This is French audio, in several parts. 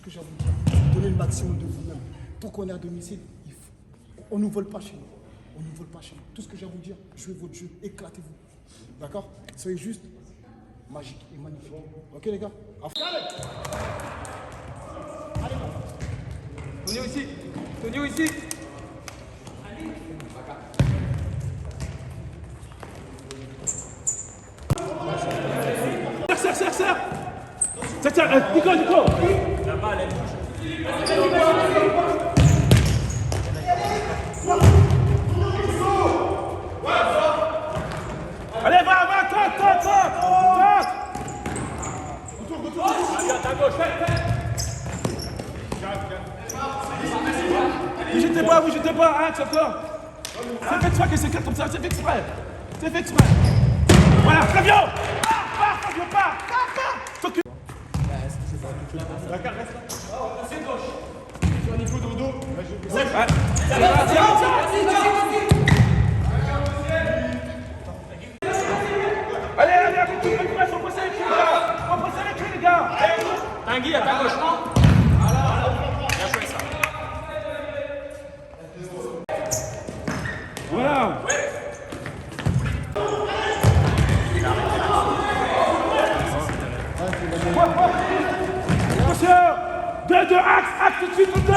ce que j'ai à vous dire. Donnez le maximum de vous-même. Tant qu'on est à domicile, on ne nous vole pas chez nous. On ne nous vole pas chez nous. Tout ce que j'ai à vous dire, jouez votre jeu, éclatez-vous. D'accord? Soyez juste magique et magnifique. Ok les gars? Allez, Tonio ici. Tonio ici. Serre. Nico. La balle, elle bouge. Allez, va, tente. Retour. À gauche, Vous jetez pas, hein, encore. C'est fait exprès que c'est comme ça, c'est fait exprès. Voilà, Flavio. Flavio, pars. S'occupe. D'accord, reste là. C'est gauche. Sur Nico de dos. Allez, avec tout le presse, on presse les clés, les gars. Tanguy, à ta gauche, non? Bien joué, ça. Voilà. Attention. Deux, axe tout de suite, tout deux.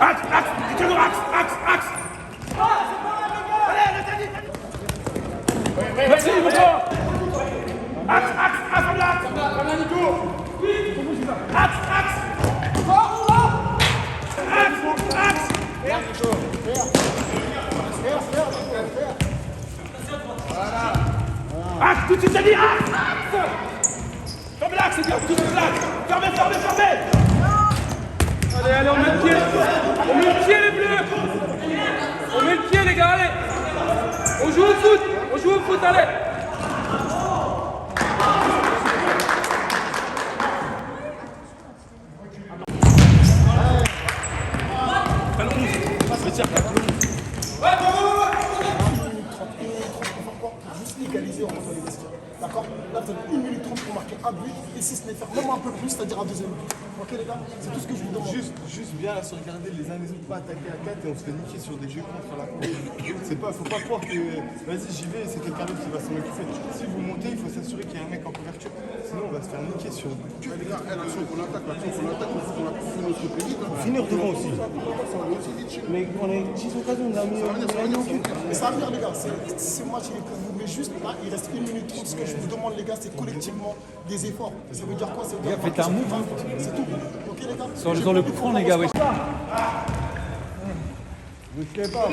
Axe. Merci, Nico. Axe. Axe, tout de suite, j'ai dit axe. Ferme l'axe, c'est bien, tout de suite l'axe. Fermez. Allez, on met le pied. On met le pied, les bleus. On met le pied, les gars, allez. On joue au foot, allez. D'accord? Là, vous avez 1 minute 30 pour marquer un but, et si ce n'est faire même un peu plus, c'est-à-dire un deuxième but. Ok les gars? C'est tout ce que je vous demande. Juste bien se regarder les uns les autres, pas attaquer à 4 et on se fait niquer sur des jeux contre la cour. Faut pas croire que vas-y j'y vais et c'est quelqu'un d'autre qui va s'en occuper. Si vous montez, il faut s'assurer qu'il y a un mec en couverture. Sinon on va se faire niquer sur que les gars, l'action qu'on attaque, il faut finir notre pays. finir devant aussi. Mais on a 10 occasions, on a mis. Mais ça va venir les gars, ce match il est pour vous. Mais juste là, il reste 1 minute 30. Ce que je vous demande les gars, c'est collectivement des efforts. Ça veut dire quoi? Ça veut dire faites un move. C'est tout. Ok les gars? Sur le coup franc les gars, oui. Vous ne savez pas.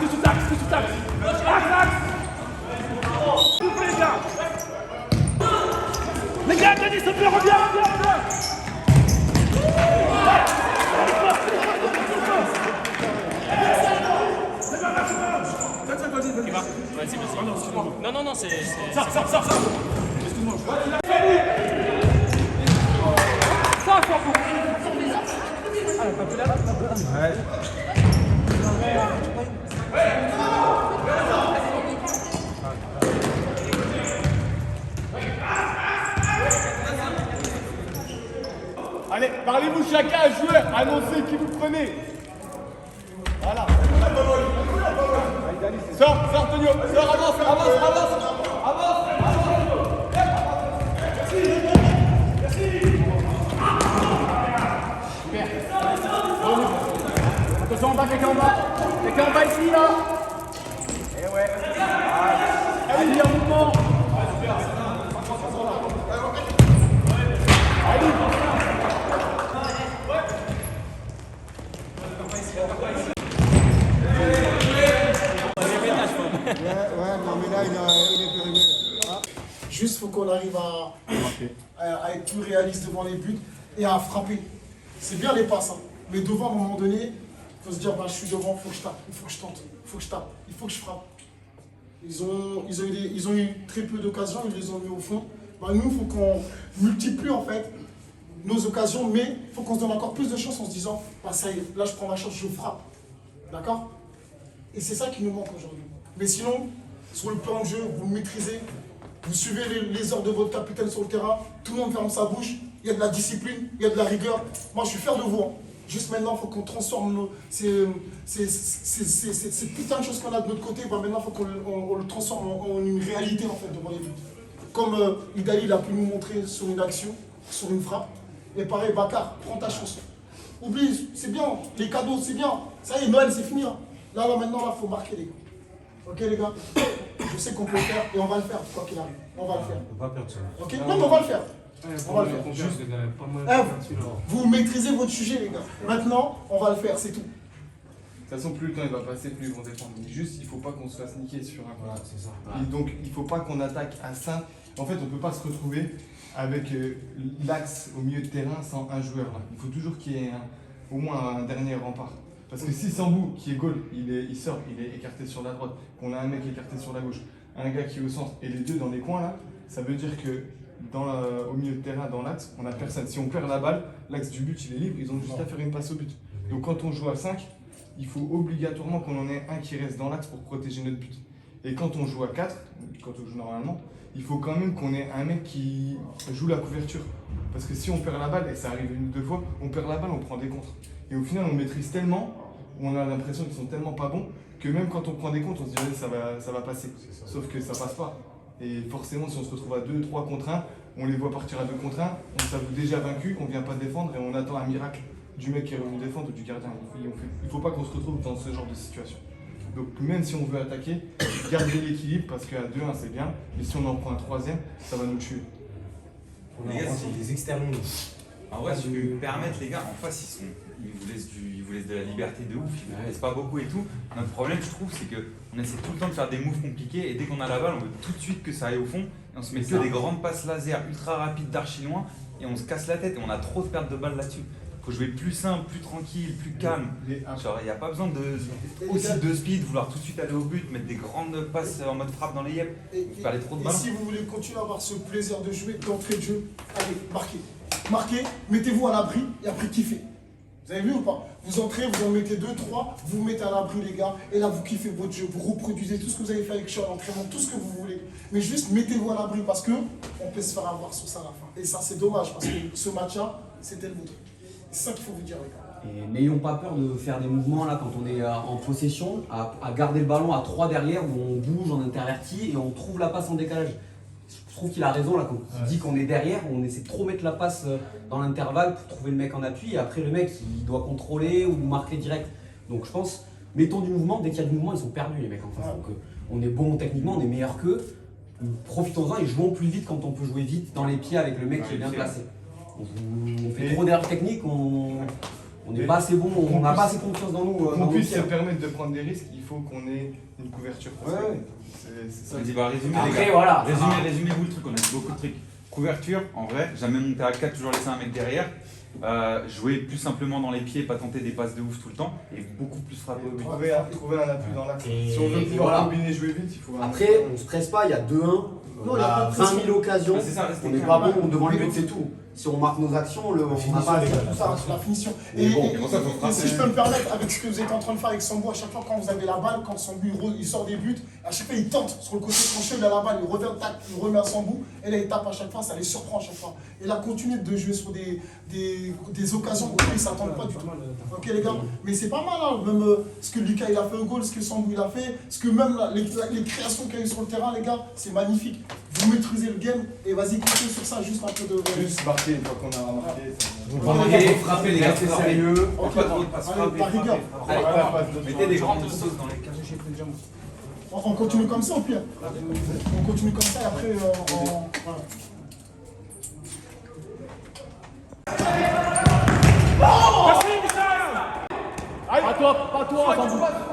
Tout de suite, axe. S'il vous plaît, les gars. Les gars, Denis, s'il te plaît, reviens. Vas-y. Non, c'est... Sors. Excuse-moi. Allez, parlez-vous chacun à joueur, annoncez qui vous prenez. Voilà. Sors. fini là. Eh ouais. Allez, un mouvement. Ouais, non, mais là, il est périmé. Là. Juste, faut qu'on arrive à être plus réaliste devant les buts et à frapper. C'est bien les passes, hein. Mais devant, à un moment donné, il faut se dire, bah, je suis devant, il faut que je tape, il faut que je tente, il faut que je tape, il faut que je frappe. Ils ont eu très peu d'occasions, ils les ont mis au fond. Bah, nous, il faut qu'on multiplie en fait nos occasions, mais il faut qu'on se donne encore plus de chance en se disant, bah, ça y est, là je prends ma chance, je frappe. D'accord? Et c'est ça qui nous manque aujourd'hui. Mais sinon, sur le plan de jeu, vous le maîtrisez, vous suivez les ordres de votre capitaine sur le terrain, tout le monde ferme sa bouche, il y a de la discipline, il y a de la rigueur. Moi, je suis fier de vous. Hein. Juste maintenant, il faut qu'on transforme ces putains de choses qu'on a de notre côté. Bah, maintenant, il faut qu'on le transforme en une réalité en fait, devant les buts. Comme Idali il a pu nous montrer sur une action, sur une frappe. Et pareil, Bakar, prends ta chance. Oublie, c'est bien, les cadeaux, c'est bien. Ça y est, Noël, c'est fini. Hein. Là, maintenant, il faut marquer les gars. Ok les gars, je sais qu'on peut le faire et on va le faire quoi qu'il arrive. On va le faire. On va perdre ça. Ok? Non mais on va le faire. On va le faire. Juste, Vous maîtrisez votre sujet les gars. Maintenant, on va le faire, c'est tout. De toute façon, plus le temps il va passer, plus ils vont défendre. Mais juste, il faut pas qu'on se fasse niquer sur un Voilà, c'est ça. Et donc, il faut pas qu'on attaque à 5. En fait, on peut pas se retrouver avec l'axe au milieu de terrain sans un joueur. Là. Il faut toujours qu'il y ait au moins un dernier rempart. Parce que si Sambou, qui est goal, il sort, il est écarté sur la droite, qu'on a un mec écarté sur la gauche, un gars qui est au centre et les deux dans les coins là, ça veut dire que au milieu de terrain, dans l'axe, on n'a personne. Si on perd la balle, l'axe du but il est libre, ils ont juste à faire une passe au but. Donc quand on joue à 5, il faut obligatoirement qu'on en ait un qui reste dans l'axe pour protéger notre but. Et quand on joue à 4, quand on joue normalement, il faut quand même qu'on ait un mec qui joue la couverture. Parce que si on perd la balle, et ça arrive une ou deux fois, on perd la balle, on prend des contres. Et au final, on maîtrise tellement, on a l'impression qu'ils sont tellement pas bons, que même quand on prend des contres, on se dirait ça va passer. Sauf que ça passe pas. Et forcément, si on se retrouve à 2, 3 contre 1, on les voit partir à 2 contre 1, on s'avoue déjà vaincu, qu'on vient pas défendre et on attend un miracle du mec qui est revenu défendre ou du gardien. Il faut pas qu'on se retrouve dans ce genre de situation. Donc même si on veut attaquer, garder l'équilibre parce qu'à 2-1 c'est bien, mais si on en prend un troisième, ça va nous tuer. On a des externes. En vrai, si tu peux me permettre, les gars, en face, ils vous laissent de la liberté de ouf, ils vous laissent pas beaucoup et tout. Notre problème, je trouve, c'est qu'on essaie tout le temps de faire des moves compliqués et dès qu'on a la balle, on veut tout de suite que ça aille au fond. Et on se met que des grandes passes laser ultra rapides d'archi loin et on se casse la tête et on a trop de pertes de balles là-dessus. Faut jouer plus simple, plus tranquille, plus calme. Genre, il n'y a pas besoin aussi de speed, vouloir tout de suite aller au but, mettre des grandes passes en mode frappe dans les yeux. Faut aller trop de Et ballons. si vous voulez continuer à avoir ce plaisir de jouer, d'entrée de jeu, allez, marquez. Marquez, mettez-vous à l'abri et après kiffez. Vous avez vu ou pas? Vous entrez, vous en mettez 2, 3, vous vous mettez à l'abri les gars, et là vous kiffez votre jeu, vous reproduisez tout ce que vous avez fait avec Sean, l'entraînement, tout ce que vous voulez. Mais juste mettez-vous à l'abri parce que on peut se faire avoir sur ça à la fin. Et ça c'est dommage parce que ce match-là, c'était le vôtre. C'est ça qu'il faut vous dire les gars. Et n'ayons pas peur de faire des mouvements là quand on est en possession, à garder le ballon à 3 derrière où on bouge, on intervertit et on trouve la passe en décalage. Je trouve qu'il a raison là quand il dit qu'on est derrière, on essaie de trop mettre la passe dans l'intervalle pour trouver le mec en appui et après le mec il doit contrôler ou marquer direct. Donc je pense, mettons du mouvement, dès qu'il y a du mouvement ils sont perdus les mecs en face. Donc on est bon techniquement, on est meilleur qu'eux. Profitons-en et jouons plus vite quand on peut jouer vite dans les pieds avec le mec qui est bien placé. On fait trop d'erreurs techniques, on n'est pas assez bon, on n'a pas assez confiance dans nous. Pour qu'on puisse se permettre de prendre des risques, il faut qu'on ait une couverture. C'est ça. Vas-y, bah résumez les Après gars. voilà. Résumez-vous le truc, on a dit beaucoup de trucs. Couverture, en vrai, jamais monter à 4, toujours laisser un mec derrière. Jouer plus simplement dans les pieds, pas tenter des passes de ouf tout le temps et beaucoup plus frapper au but. Trouver un appui dans l'axe. Et Si on veut pouvoir voilà. combiner jouer vite, il faut Après on se presse pas, il y a 2-1, on il y a pas a de 20 pression. 000 occasions, Ouais, c'est ça, restez on n'est calme. pas bon devant le but c'est tout. Si on marque nos actions, on n'a pas tout ça. La finition. Mais bon, et si je peux me permettre, avec ce que vous êtes en train de faire avec Sambou, à chaque fois quand vous avez la balle, quand Sambou il sort des buts, à chaque fois il tente sur le côté tranché, il a la balle, il revient, tac, il remet à Sambou, et là il tape à chaque fois, ça les surprend à chaque fois. Et là, continuez de jouer sur des occasions où ils ne s'attendent pas du tout. Ok les gars? Mais c'est pas mal, hein, même ce que Lucas il a fait au goal, ce que Sambou il a fait, ce que même les créations qu'il y a eu sur le terrain, les gars, c'est magnifique. Vous maîtrisez le game, et vas-y, continuez sur ça, juste un peu de. juste marquer une fois qu'on a remarqué. Frappez les gars, c'est sérieux. Ok, Pas trop de passes allez, frappées, par rigueur. frappez. Mettez des grandes sauces dans les cages. On continue comme ça au pire. On continue comme ça et après voilà.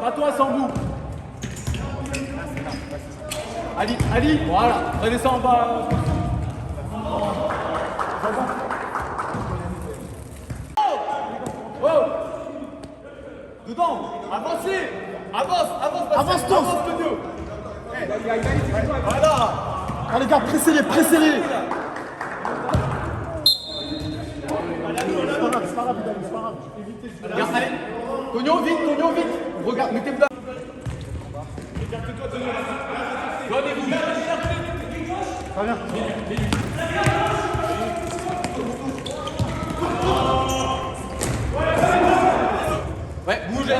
Pas toi, Sambou. Ali, voilà. Redescends en bas. Oh! Dedans! Avancez! Avance tous! Studio! Voilà! Ah les gars, pressez-les! C'est pas grave, c'est pas grave. Regarde, allez! Tonio, vite! Regarde, mettez-vous là! Donnez-vous! Ouais, bougez!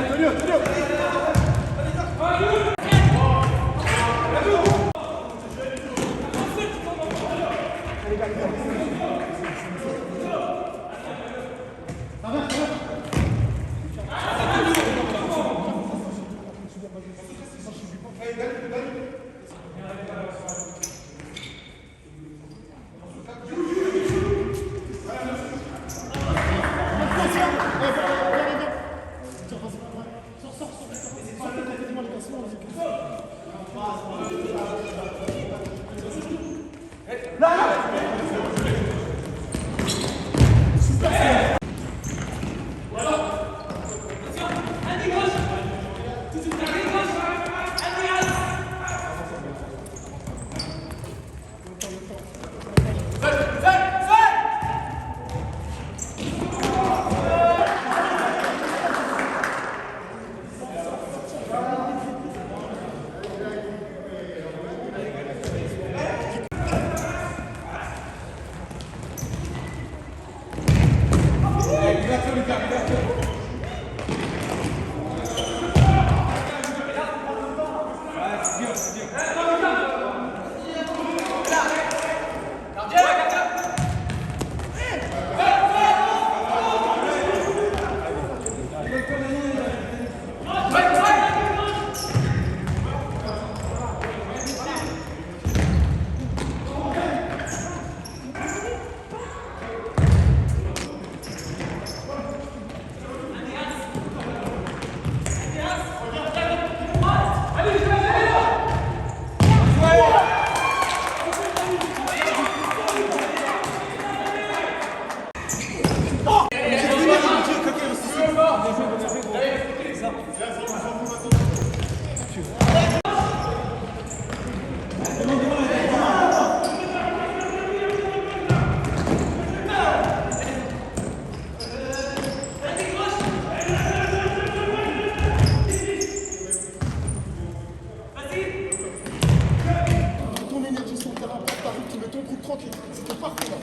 Ton énergie sur le terrain, t'arrives, tu mets ton coup tranquille. C'était parfait là.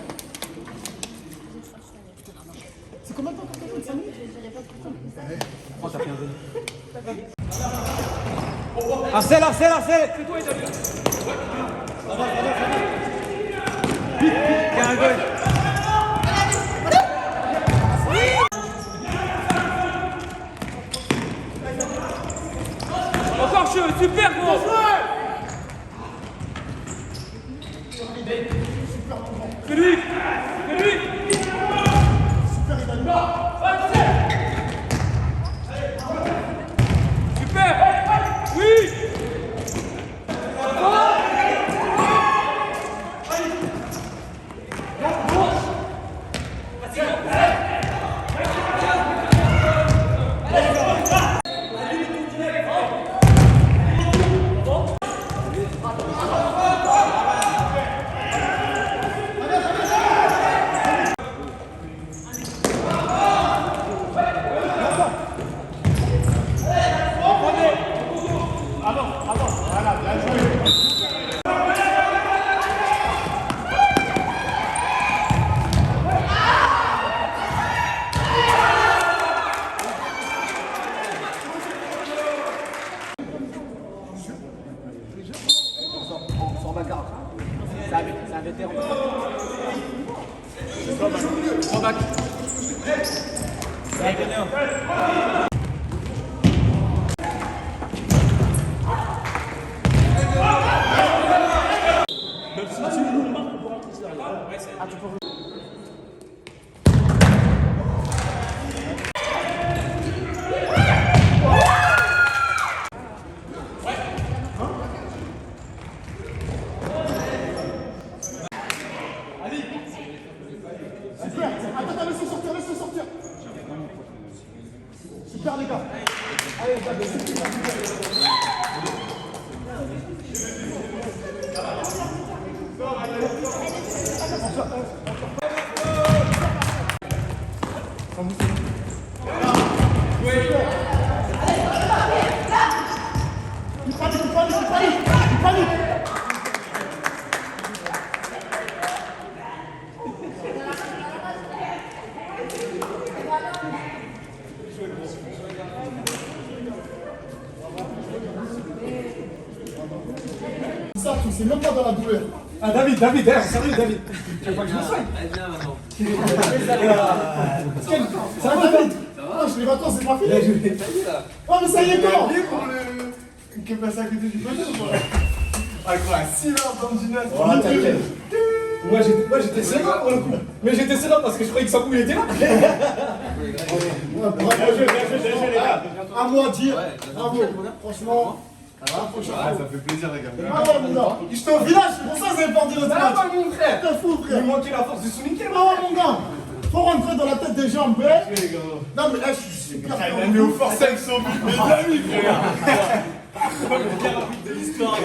C'est combien de temps qu'on fait 5 minutes? Arcel! Encore chaud, super gros. C'est lui. Super. Oui. C'est un vétéran. Trois bacs. Ah, tu peux... Super. Attends, laisse-le sortir, laisse-le sortir. Super les gars. Allez, il panique. Ça, tu sais même pas dans la douleur. Ah, David, sérieux, David. Tu veux pas que je me soigne? Viens maintenant. Ça va, David? Ah, je les vacances, c'est pas fini. Oh, mais ça y est, quand? Pour le. Qui est passé à côté du poteau ou pas? Ah, quoi, 6 heures dans le gymnase. Oh, t'inquiète. Moi j'étais serein pour le coup. Mais j'étais serein parce que je croyais que Sakou il était là. Ouais, bravo, les gars. à moi de dire, bravo. Franchement, Ah, ça fait plaisir, les gars. ah ouais, mon gars. J'étais au village, c'est pour ça que vous avez perdu notre Ça match. va pas mon frère. T'es fou, frère. Il manquait la force de Souniké. Ah ouais, mon gars. Faut rentrer dans la tête des gens, mais. Non, mais là, je suis super. Il a mis au force avec son but. Mais de la vie, frère. Le plus rapide de l'histoire.